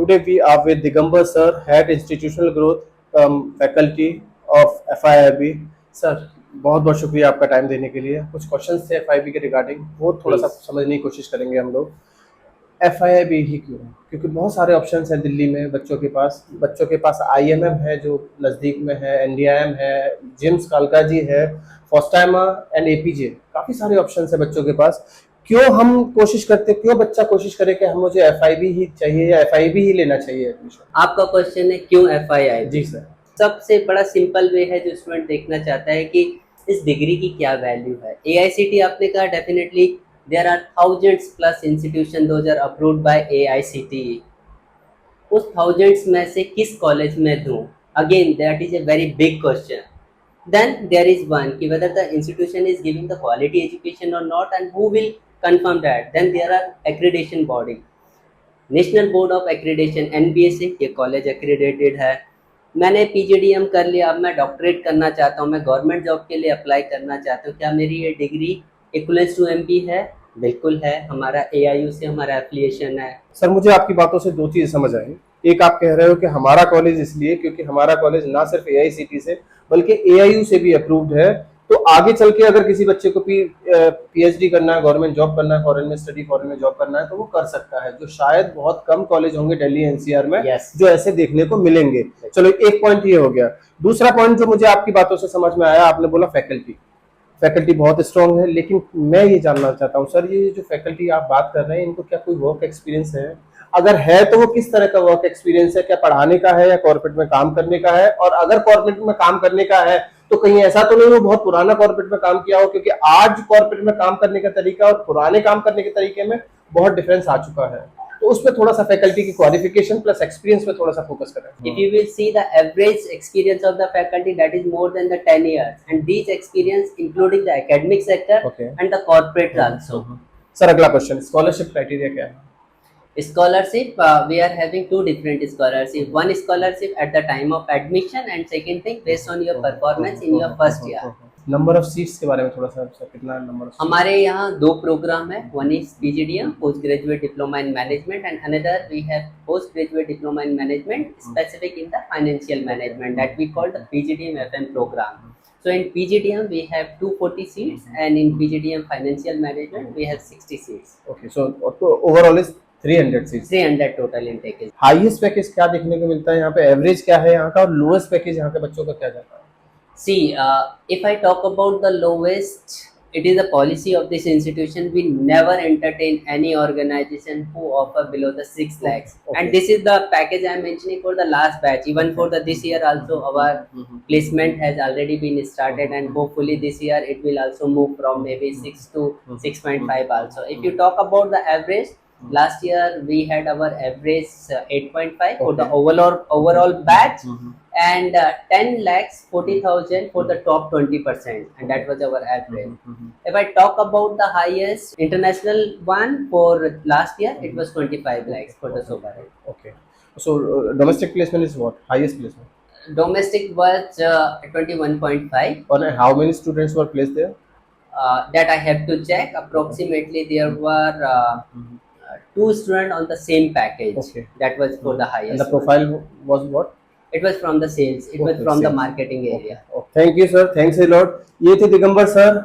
Today we are with Digambar sir, Head Institutional Growth, Faculty of FIIB. Sir बहुत बहुत शुक्रिया आपका time देने के लिए। कुछ क्वेश्चंस थे FIIB के रिगार्डिंग, वो थोड़ा सा समझने की कोशिश करेंगे हम लोग। FIIB ही क्यों? क्योंकि बहुत सारे ऑप्शंस हैं दिल्ली में बच्चों के पास IMM है जो नज़दीक में है, NDIM है, जिम्स कालका जी है, फोस्टाइमा एंड APJ, काफ़ी सारे ऑप्शंस है बच्चों के पास। क्यों बच्चा कोशिश करे कि हम मुझे FIB ही चाहिए या FIB ही लेना चाहिए एडमिशन? आपका क्वेश्चन है क्यों FIIB? जी सर। सबसे बड़ा सिंपल वे है जो स्टूडेंट देखना चाहता है कि इस डिग्री की क्या वैल्यू है। AICTE आपने कहा, definitely there are thousands plus institution those are approved by AICTE। उस थाउजेंड्स में से किस कॉलेज में दूं? Again that is a very big question. Then there is one कि whether the institution is giving the quality education or not, and who will confirm that? Then there are accreditation body, national board of accreditation NBSA, ये college accredited है। मैंने PGDM कर लिया, अब मैं doctorate करना चाहता हूँ, मैं गवर्नमेंट जॉब के लिए अप्लाई करना चाहता हूँ, क्या मेरी ये डिग्री इक्वलेंस टू MP है? बिल्कुल है, हमारा AIU से हमारा एफिलिएशन है। सर मुझे आपकी बातों से दो चीज़ समझ आई। एक, आप कह रहे हो कि हमारा कॉलेज इसलिए क्योंकि हमारा कॉलेज ना सिर्फ AICTE से बल्कि AIU से भी अप्रूव्ड है, तो आगे चल के अगर किसी बच्चे को PhD करना है, गवर्नमेंट जॉब करना है, फॉरेन में जॉब करना है, तो वो कर सकता है, जो शायद बहुत कम कॉलेज होंगे दिल्ली NCR में जो ऐसे देखने को मिलेंगे। चलो एक पॉइंट ये हो गया। दूसरा पॉइंट जो मुझे आपकी बातों से समझ में आया, आपने बोला फैकल्टी बहुत स्ट्रांग है, लेकिन मैं ये जानना चाहता हूँ सर, ये जो फैकल्टी आप बात कर रहे हैं इनको क्या कोई वर्क एक्सपीरियंस है? अगर है तो वो किस तरह का वर्क एक्सपीरियंस है? क्या पढ़ाने का है या कॉर्पोरेट में काम करने का है? और अगर कॉर्पोरेट में काम करने का है तो कहीं ऐसा तो नहीं वो बहुत पुराना कॉर्पोरेट में काम किया हो, क्योंकि आज कॉर्पोरेट में काम करने का तरीका और पुराने काम करने के तरीके में बहुत डिफरेंस आ चुका है। तो उस पर थोड़ा सा फैकल्टी की क्वालिफिकेशन प्लस एक्सपीरियंस पे थोड़ा सा फोकस करें। If you will see the average experience of the faculty, that is more than the 10 years, and these experience including the academic sector and the corporate also. Sir अगला question, scholarship criteria क्या है? Scholarship, we are having two different scholarship. One scholarship at the time of admission, and second thing based on your performance in your first year. Number of seats के बारे में थोड़ा सा, कितना number? हमारे यहाँ दो प्रोग्राम है, one is PGDM post graduate diploma in management, and another we have post graduate diploma in management specific in the financial management, that we call the PGDM FM program. So in PGDM we have 240 seats, and in PGDM financial management we have 60 seats. Okay, so overall is 300 seats. 300 total intake is. Highest package क्या देखने को मिलता है यहाँ पे? Average क्या है यहाँ का? और लोएस्ट पैकेज यहाँ के बच्चों का क्या जाता है? See, if I talk about the lowest, it is a policy of this institution. We never entertain any organization who offer below the 6 lakhs. Okay. And this is the package I am mentioning for the last batch. Even for the this year also, our placement has already been started, and hopefully this year it will also move from maybe 6 to 6.5 also. If you talk about the average, last year we had our average 8.5 for the overall batch, and 10 lakhs 40,000 for the top 20%, and that was our average. If I talk about the highest international one for last year, it was 25 lakhs for the Sobar. Okay, so domestic placement is what? Highest placement? Domestic was 21.5. And how many students were placed there? That I have to check. Approximately there were 2 students on the same package. Okay. That was for the highest. And the profile was what? It was from the sales. It was from the marketing area. Thank you sir, thanks a lot. ये थे Digambar sir,